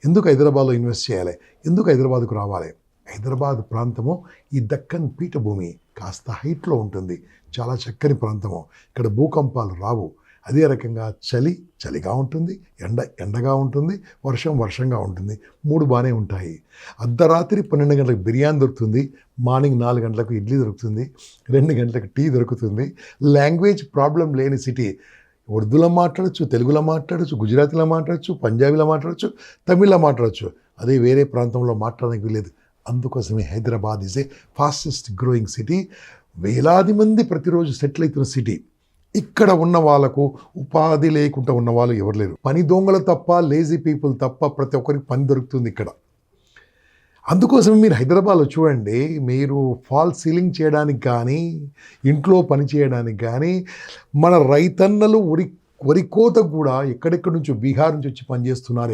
ఎందుకు హైదరాబాద్లో ఇన్వెస్ట్ చేయాలి, ఎందుకు హైదరాబాద్కు రావాలి? హైదరాబాద్ ప్రాంతము ఈ దక్కన్ పీఠభూమి కాస్త హైట్లో ఉంటుంది, చాలా చక్కని ప్రాంతము. ఇక్కడ భూకంపాలు రావు. అదే రకంగా చలిగా ఉంటుంది, ఎండగా ఉంటుంది, వర్షంగా ఉంటుంది. 3 బాగానే ఉంటాయి. అర్ధరాత్రి 12 గంటలకు బిర్యానీ దొరుకుతుంది, మార్నింగ్ 4 గంటలకు ఇడ్లీ దొరుకుతుంది, 2 గంటలకు టీ దొరుకుతుంది. లాంగ్వేజ్ ప్రాబ్లం లేని సిటీ. ఉర్దూలో మాట్లాడచ్చు, తెలుగులో మాట్లాడచ్చు, గుజరాతీలో మాట్లాడచ్చు, పంజాబీలో మాట్లాడచ్చు, తమిళ్లో మాట్లాడచ్చు. అదే వేరే ప్రాంతంలో మాట్లాడడానికి వీలేదు. అందుకోసమే Hyderabad is a fastest growing city. వేలాది మంది ప్రతిరోజు సెటిల్ అవుతున్న సిటీ. ఇక్కడ ఉన్న వాళ్ళకు ఉపాధి లేకుండా ఉన్న వాళ్ళు ఎవరు లేరు. పని దొంగలు తప్ప, లేజీ పీపుల్ తప్ప ప్రతి ఒక్కరికి పని దొరుకుతుంది ఇక్కడ. అందుకోసం మీరు హైదరాబాద్లో చూడండి, మీరు ఫాల్ సీలింగ్ చేయడానికి కానీ, ఇంట్లో పని చేయడానికి కానీ, మన రైతన్నలు వరి కోత కూడా ఎక్కడెక్కడి నుంచో బీహార్ నుంచి వచ్చి పనిచేస్తున్నారు.